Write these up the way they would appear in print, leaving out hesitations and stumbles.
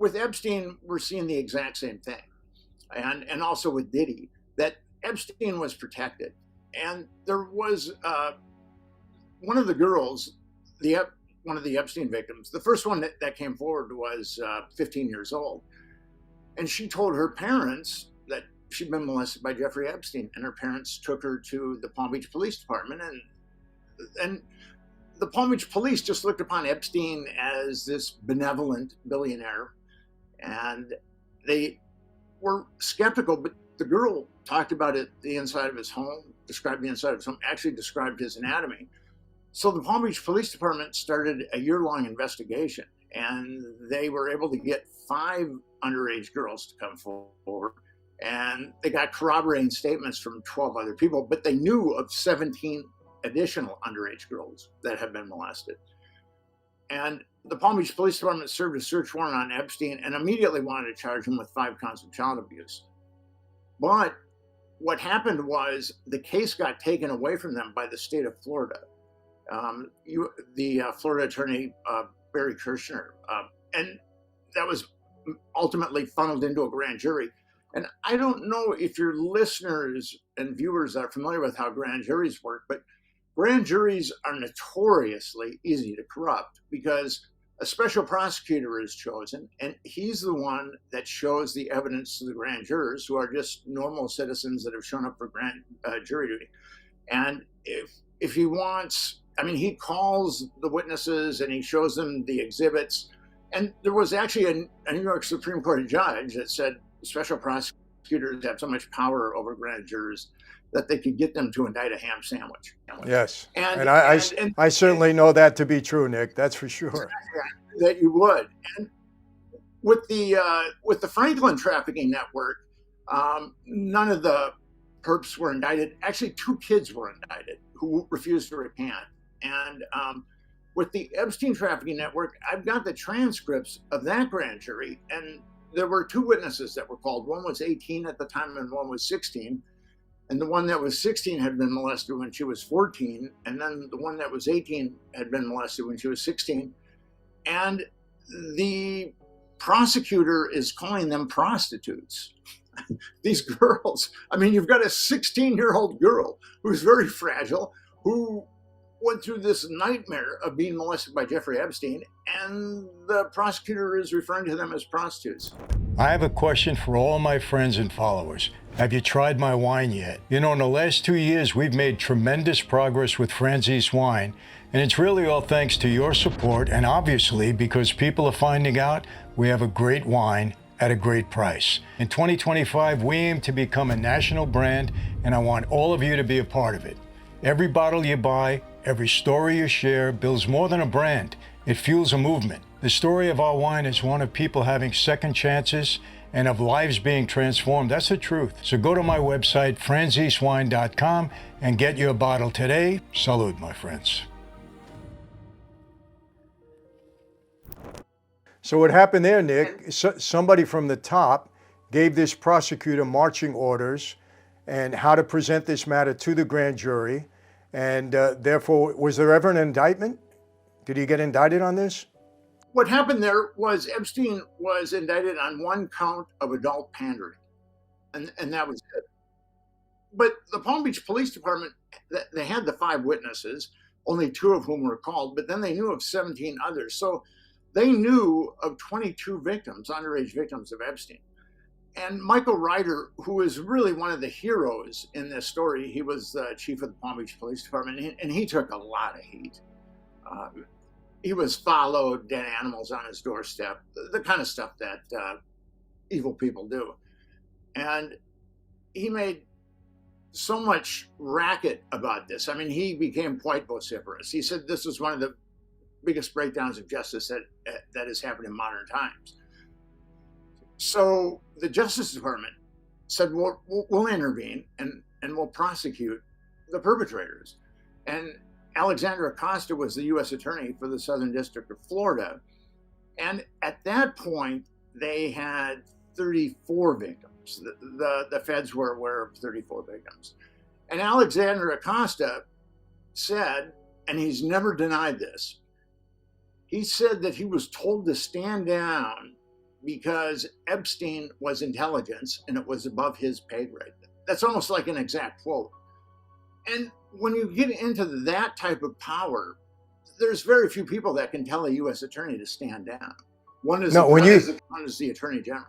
with Epstein, we're seeing the exact same thing. And also with Diddy, that Epstein was protected. And there was one of the girls, one of the Epstein victims, the first one that came forward was 15 years old. And she told her parents that she'd been molested by Jeffrey Epstein, and her parents took her to the Palm Beach Police Department. And the Palm Beach Police just looked upon Epstein as this benevolent billionaire, and they were skeptical, but the girl talked about it, the inside of his home, described the inside of his home, actually described his anatomy. So the Palm Beach Police Department started a year-long investigation, and they were able to get 5 underage girls to come forward, and they got corroborating statements from 12 other people, but they knew of 17 additional underage girls that have been molested. And the Palm Beach Police Department served a search warrant on Epstein and immediately wanted to charge him with 5 counts of child abuse. But what happened was the case got taken away from them by the state of Florida. The Florida attorney, Barry Kirshner, and that was ultimately funneled into a grand jury. And I don't know if your listeners and viewers are familiar with how grand juries work, but grand juries are notoriously easy to corrupt because a special prosecutor is chosen, and he's the one that shows the evidence to the grand jurors, who are just normal citizens that have shown up for grand jury duty. And if he wants, he calls the witnesses and he shows them the exhibits. And there was actually a New York Supreme Court judge that said special prosecutors have so much power over grand jurors that they could get them to indict a ham sandwich. Yes, and I certainly know that to be true, Nick. That's for sure. That you would. And with the Franklin trafficking network, none of the perps were indicted. Actually, 2 kids were indicted who refused to recant. And with the Epstein trafficking network, I've got the transcripts of that grand jury, and there were 2 witnesses that were called. One was 18 at the time, and one was 16. And the one that was 16 had been molested when she was 14. And then the one that was 18 had been molested when she was 16. And the prosecutor is calling them prostitutes. These girls, you've got a 16-year-old girl who's very fragile, who went through this nightmare of being molested by Jeffrey Epstein, and the prosecutor is referring to them as prostitutes. I have a question for all my friends and followers. Have you tried my wine yet? In the last 2 years, we've made tremendous progress with Franzese wine, and it's really all thanks to your support, and obviously because people are finding out we have a great wine at a great price. In 2025, we aim to become a national brand, and I want all of you to be a part of it. Every bottle you buy, every story you share builds more than a brand. It fuels a movement. The story of our wine is one of people having second chances and of lives being transformed. That's the truth. So go to my website, franzesewine.com, and get your bottle today. Salud, my friends. So what happened there, Nick, somebody from the top gave this prosecutor marching orders and how to present this matter to the grand jury. And therefore, was there ever an indictment? Did he get indicted on this? What happened there was Epstein was indicted on 1 count of adult pandering, and that was it. But the Palm Beach Police Department, they had the 5 witnesses, only 2 of whom were called, but then they knew of 17 others. So they knew of 22 victims, underage victims of Epstein. And Michael Ryder, who is really one of the heroes in this story, he was the chief of the Palm Beach Police Department, and he took a lot of heat. He was followed, dead animals on his doorstep, the kind of stuff that evil people do. And he made so much racket about this. He became quite vociferous. He said this was one of the biggest breakdowns of justice that has happened in modern times. So the Justice Department said, we'll intervene and we'll prosecute the perpetrators. And Alexandra Acosta was the U.S. attorney for the Southern District of Florida. And at that point, they had 34 victims. The feds were aware of 34 victims. And Alexandra Acosta said, and he's never denied this, he said that he was told to stand down because Epstein was intelligence and it was above his pay grade. That's almost like an exact quote. And when you get into that type of power, there's very few people that can tell a U.S. attorney to stand down. One is the attorney general.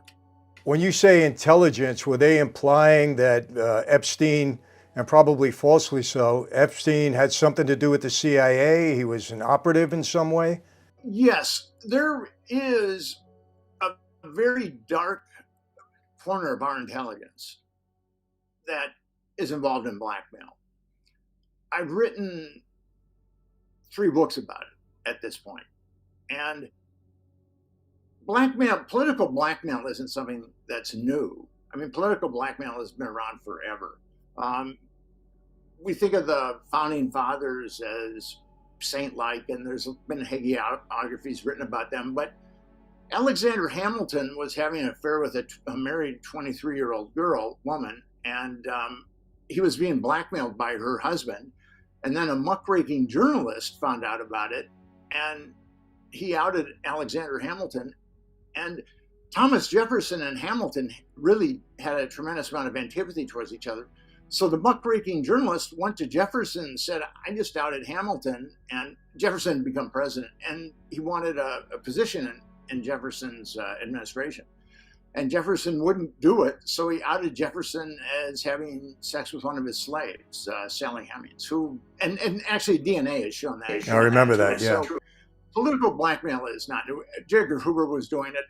When you say intelligence, were they implying that Epstein, and probably falsely so, Epstein had something to do with the CIA? He was an operative in some way? Yes, there is a very dark corner of our intelligence that is involved in blackmail. I've written 3 books about it at this point. And political blackmail isn't something that's new. I mean, political blackmail has been around forever. We think of the founding fathers as saint-like, and there's been hagiographies written about them. But Alexander Hamilton was having an affair with a married 23-year-old woman, and he was being blackmailed by her husband. And then a muckraking journalist found out about it, and he outed Alexander Hamilton. And Thomas Jefferson and Hamilton really had a tremendous amount of antipathy towards each other. So the muckraking journalist went to Jefferson and said, I just outed Hamilton, and Jefferson had become president, and he wanted a position in Jefferson's administration. And Jefferson wouldn't do it, so he outed Jefferson as having sex with one of his slaves, Sally Hemings, and actually DNA has shown that. I remember that, yeah. So political blackmail is not new. J. Edgar Hoover was doing it.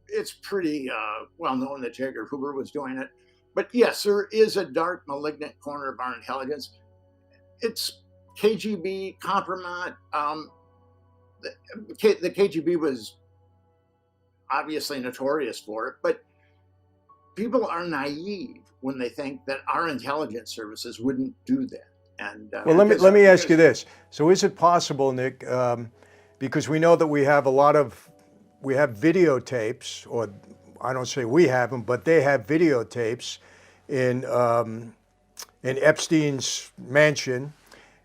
It's pretty well known that J. Edgar Hoover was doing it. But yes, there is a dark, malignant corner of our intelligence. It's KGB, compromat. The KGB was obviously notorious for it, but people are naive when they think that our intelligence services wouldn't do that. And well, let me ask you this. So is it possible, Nick, because we know that we have videotapes, or I don't say we have them, but they have videotapes in Epstein's mansion,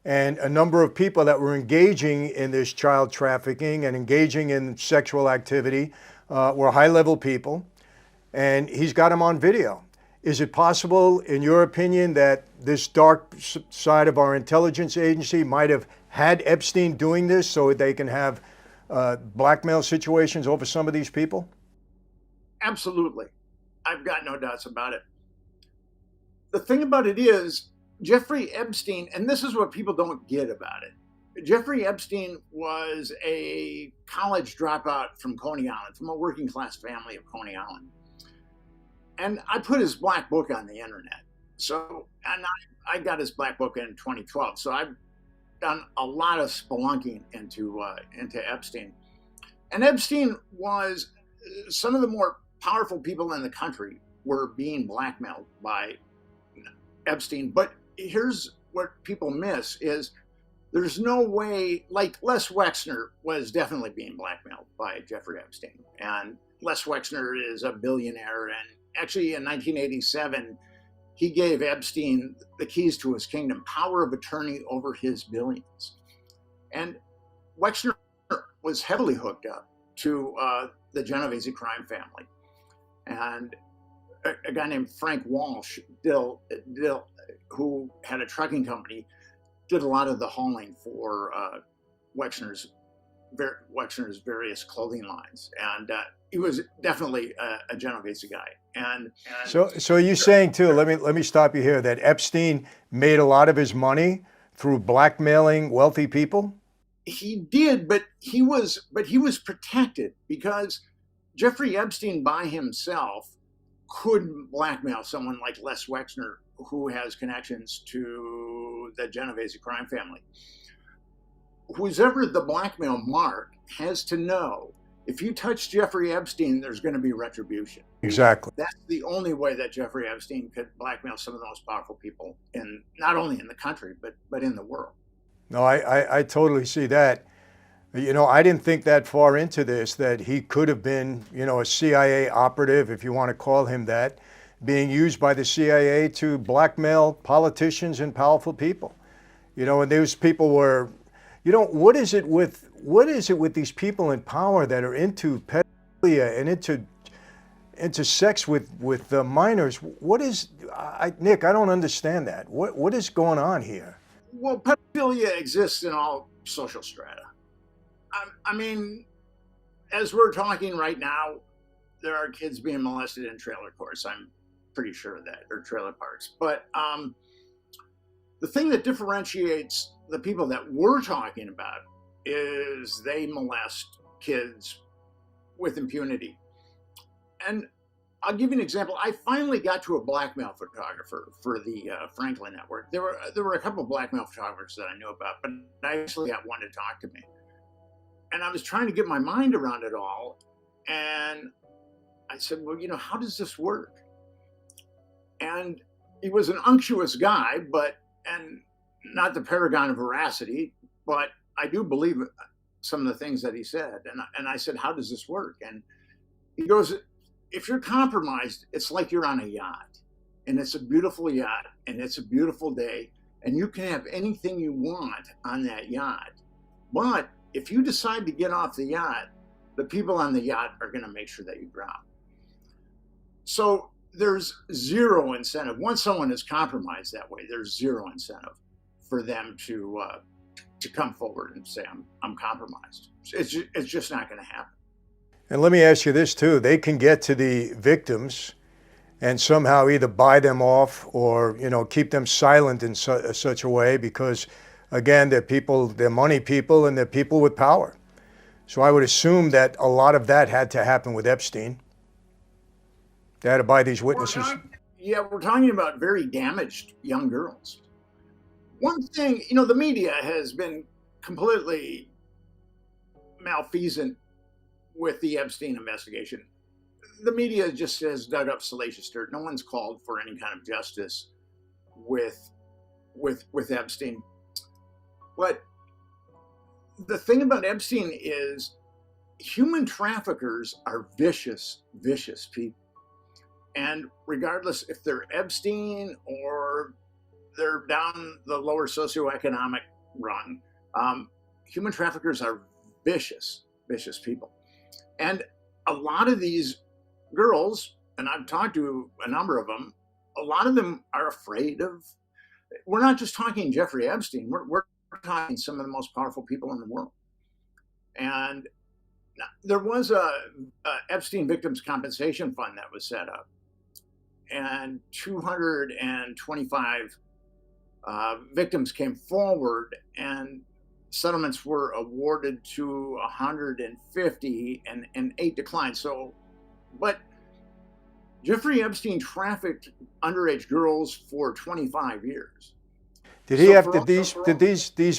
and a number of people that were engaging in this child trafficking and engaging in sexual activity were high-level people, and he's got them on video. Is it possible, in your opinion, that this dark side of our intelligence agency might have had Epstein doing this so they can have blackmail situations over some of these people? Absolutely. I've got no doubts about it. The thing about it is, Jeffrey Epstein, and this is what people don't get about it, Jeffrey Epstein was a college dropout from Coney Island, from a working class family of Coney Island. And I put his black book on the internet. So, and I got his black book in 2012. So I've done a lot of spelunking into Epstein. And Epstein was, some of the more powerful people in the country were being blackmailed by Epstein. But here's what people miss is, there's no way, like Les Wexner was definitely being blackmailed by Jeffrey Epstein. And Les Wexner is a billionaire. And actually in 1987, he gave Epstein the keys to his kingdom, power of attorney over his billions. And Wexner was heavily hooked up to the Genovese crime family. And a guy named Frank Walsh, who had a trucking company, did a lot of the hauling for Wexner's various clothing lines, and he was definitely a Genovese guy. And so are you saying too? Let me stop you here. That Epstein made a lot of his money through blackmailing wealthy people? He did, but he was protected, because Jeffrey Epstein by himself couldn't blackmail someone like Les Wexner, who has connections to the Genovese crime family. Who's ever the blackmail mark has to know, if you touch Jeffrey Epstein, there's going to be retribution. Exactly. That's the only way that Jeffrey Epstein could blackmail some of the most powerful people not only in the country, but in the world. No, I totally see that. You know, I didn't think that far into this, that he could have been, a CIA operative, if you want to call him that, being used by the CIA to blackmail politicians and powerful people. And those people were, what is it with these people in power that are into pedophilia and into intersex with minors. What is, Nick? I don't understand that. What is going on here? Well, pedophilia exists in all social strata. I mean, as we're talking right now, there are kids being molested in trailer courts. I'm pretty sure of that, or trailer parks. But the thing that differentiates the people that we're talking about is they molest kids with impunity. And I'll give you an example. I finally got to a blackmail photographer for the Franklin Network. There were a couple of blackmail photographers that I knew about, but I actually got one to talk to me. And I was trying to get my mind around it all. And I said, well, how does this work? And he was an unctuous guy, and not the paragon of veracity, but I do believe some of the things that he said. And I said, how does this work? And he goes, if you're compromised, it's like you're on a yacht, and it's a beautiful yacht, and it's a beautiful day, and you can have anything you want on that yacht. But if you decide to get off the yacht, the people on the yacht are going to make sure that you drown. So there's zero incentive. Once someone is compromised that way, there's zero incentive for them to come forward and say, I'm compromised. It's just not going to happen. And let me ask you this too. They can get to the victims and somehow either buy them off or, keep them silent in such a way because, again, they're money people and they're people with power. So I would assume that a lot of that had to happen with Epstein. They had to buy these witnesses. We're talking about very damaged young girls. One thing, the media has been completely malfeasant with the Epstein investigation. The media just has dug up salacious dirt. No one's called for any kind of justice with Epstein. But the thing about Epstein is human traffickers are vicious, vicious people. And regardless if they're Epstein or they're down the lower socioeconomic rung, human traffickers are vicious, vicious people. And a lot of these girls, and I've talked to a number of them, a lot of them are afraid of, we're not just talking Jeffrey Epstein, we're talking some of the most powerful people in the world. And there was a Epstein Victims Compensation Fund that was set up, and 225 victims came forward, and settlements were awarded to 150, and 8 declined. So, but Jeffrey Epstein trafficked underage girls for 25 years. Did he these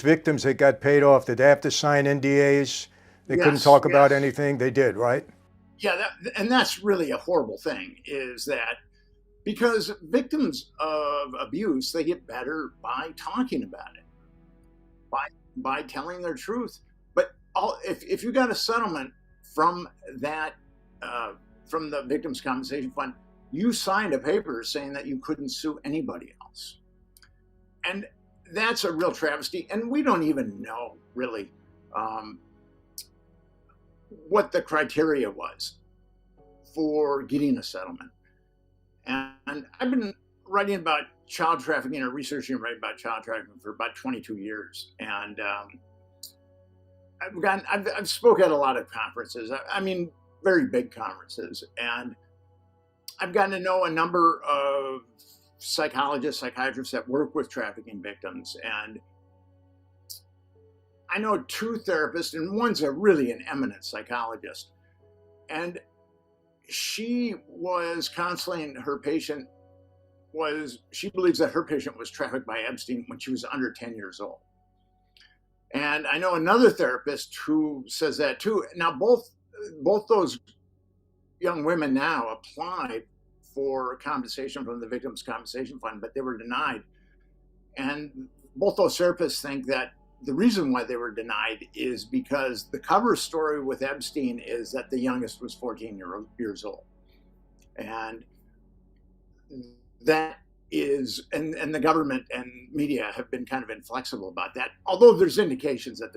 victims that got paid off, did they have to sign NDAs? They couldn't talk about anything? They did, right? Yeah, and that's really a horrible thing, is that because victims of abuse, they get better by talking about it, by telling their truth. But if you got a settlement from that, from the Victims Compensation Fund, you signed a paper saying that you couldn't sue anybody else. And that's a real travesty. And we don't even know really what the criteria was for getting a settlement. And I've been writing about child trafficking, or researching and writing about child trafficking, for about 22 years. And I've spoke at a lot of conferences. I mean, very big conferences. And I've gotten to know a number of psychologists, psychiatrists that work with trafficking victims. And I know 2 therapists, and one's really an eminent psychologist. And she was counseling her patient. She believes that her patient was trafficked by Epstein when she was under 10 years old. And I know another therapist who says that too. Now, both those young women now applied for compensation from the Victims Compensation Fund, but they were denied. And both those therapists think that the reason why they were denied is because the cover story with Epstein is that the youngest was 14 years old. And that is, and the government and media have been kind of inflexible about that. Although there's indications that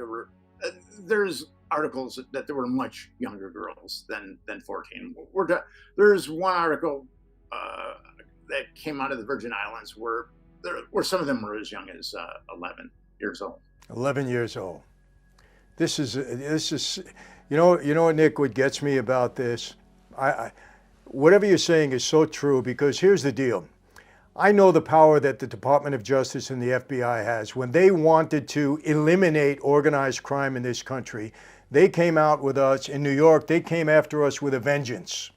there's articles that there were much younger girls than 14. There's one article that came out of the Virgin Islands where some of them were as young as 11 years old. 11 years old. This is, you know what, Nick, what gets me about this? Whatever you're saying is so true, because here's the deal. I know the power that the Department of Justice and the FBI has. When they wanted to eliminate organized crime in this country, they came out with us in New York. They came after us with a vengeance.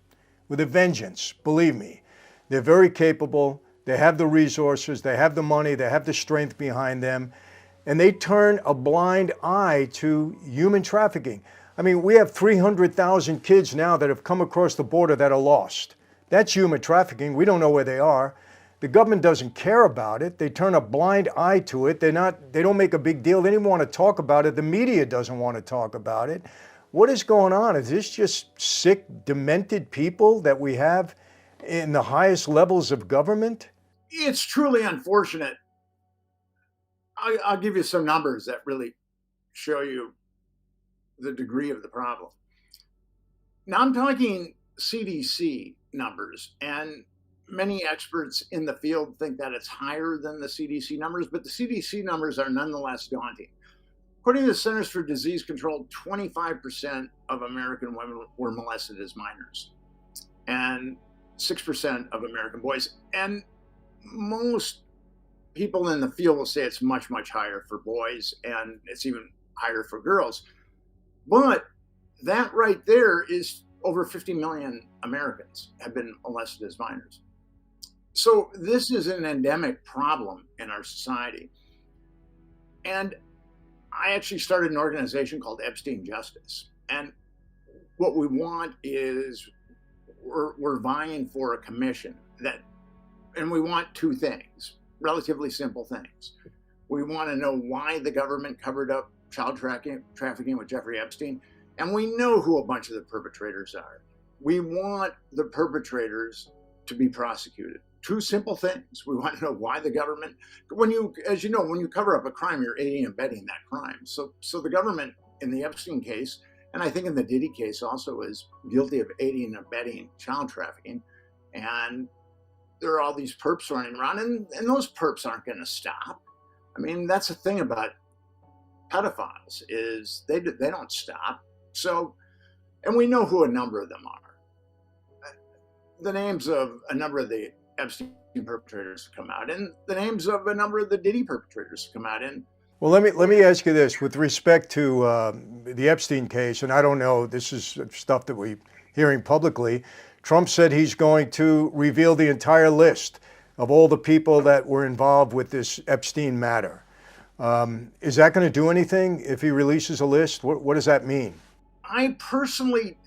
With a vengeance, believe me. They're very capable. They have the resources. They have the money. They have the strength behind them. And they turn a blind eye to human trafficking. I mean, we have 300,000 kids now that have come across the border that are lost. That's human trafficking. We don't know where they are. The government doesn't care about it. They turn a blind eye to it. They don't make a big deal. They don't even want to talk about it. The media doesn't want to talk about it. What is going on? Is this just sick, demented people that we have in the highest levels of government? It's truly unfortunate. I'll give you some numbers that really show you the degree of the problem. Now, I'm talking CDC numbers, and many experts in the field think that it's higher than the CDC numbers, but the CDC numbers are nonetheless daunting. According to the Centers for Disease Control, 25% of American women were molested as minors, and 6% of American boys. And most people in the field will say it's much, much higher for boys, and it's even higher for girls. But that right there is over 50 million Americans have been molested as minors. So this is an endemic problem in our society. And I actually started an organization called Epstein Justice. And what we want is we're vying for a commission and we want two things, relatively simple things. We want to know why the government covered up child trafficking with Jeffrey Epstein, and we know who a bunch of the perpetrators are. We want the perpetrators to be prosecuted. Two simple things. We want to know why the government, as you know, when you cover up a crime, you're aiding and abetting that crime. So the government in the Epstein case, and I think in the Diddy case also, is guilty of aiding and abetting child trafficking. And there are all these perps running around, and those perps aren't going to stop. I mean, that's the thing about pedophiles, is they don't stop. So, and we know who a number of them are. The names of a number of the Epstein perpetrators come out, and the names of a number of the Diddy perpetrators come out. And well, let me ask you this with respect to the Epstein case, and I don't know, this is stuff that we're hearing publicly. Trump said he's going to reveal the entire list of all the people that were involved with this Epstein matter. Is that going to do anything if he releases a list? What does that mean? I personally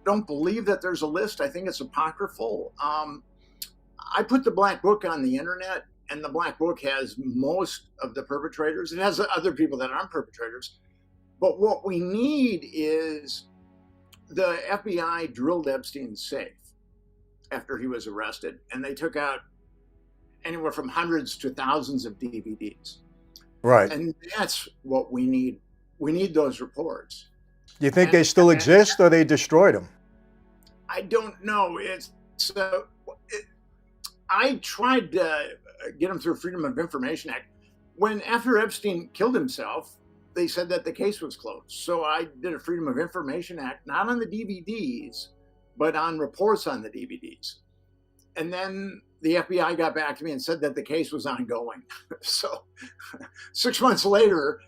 don't believe that there's a list. I think it's apocryphal. I put the Black Book on the internet, and the Black Book has most of the perpetrators. It has other people that aren't perpetrators. But what we need is the FBI drilled Epstein's safe after he was arrested, and they took out anywhere from hundreds to thousands of DVDs. Right. And that's what we need. We need those reports. Do you think they still exist, or they destroyed them? I don't know. I tried to get them through Freedom of Information Act. After Epstein killed himself, they said that the case was closed. So I did a Freedom of Information Act, not on the DVDs, but on reports on the DVDs. And then the FBI got back to me and said that the case was ongoing. So 6 months later,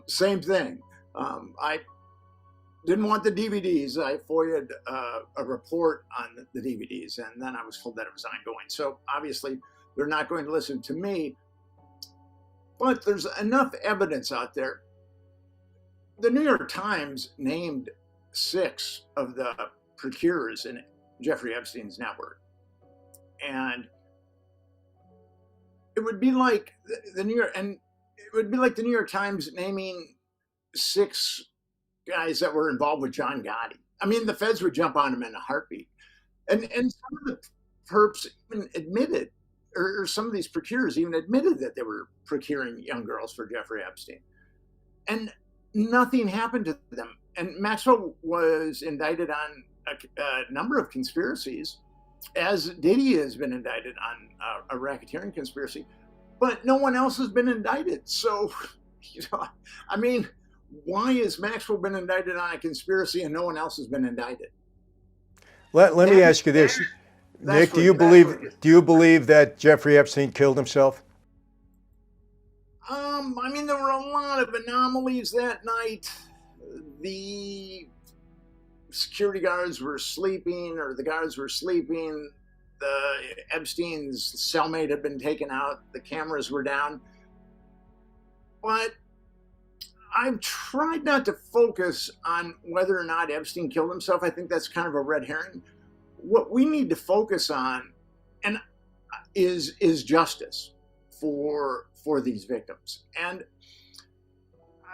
same thing. I didn't want the DVDs. I FOIA'd a report on the DVDs, and then I was told that it was ongoing. So obviously, they're not going to listen to me. But there's enough evidence out there. The New York Times named 6 of the procurers in Jeffrey Epstein's network. And it would be like the New York Times naming 6 guys that were involved with John Gotti. I mean, the feds would jump on him in a heartbeat. And some of the perps even admitted, or some of these procurers even admitted that they were procuring young girls for Jeffrey Epstein. And nothing happened to them. and Maxwell was indicted on a number of conspiracies, as Diddy has been indicted on a racketeering conspiracy, but no one else has been indicted. So, I mean, why has Maxwell been indicted on a conspiracy and no one else has been indicted? Let me ask you this, Nick. Do you believe that Jeffrey Epstein killed himself? I mean, there were a lot of anomalies that night. The security guards were sleeping, or the guards were sleeping. Epstein's cellmate had been taken out. The cameras were down. But I've tried not to focus on whether or not Epstein killed himself. I think that's kind of a red herring. What we need to focus on is justice for these victims. And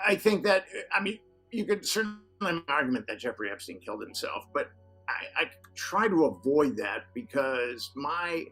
I think that, I mean, you could certainly make an argument that Jeffrey Epstein killed himself, but I try to avoid that because my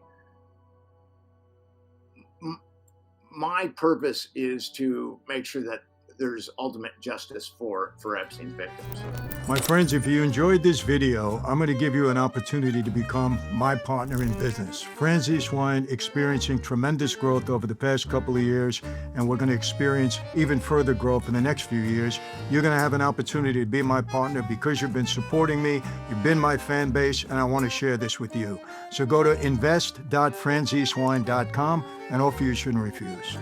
purpose is to make sure that there's ultimate justice for Epstein's victims. My friends, if you enjoyed this video, I'm going to give you an opportunity to become my partner in business. Franzese Wine experiencing tremendous growth over the past couple of years, and we're going to experience even further growth in the next few years. You're going to have an opportunity to be my partner because you've been supporting me, you've been my fan base, and I want to share this with you. So go to invest.franzesewine.com, and offer you shouldn't refuse.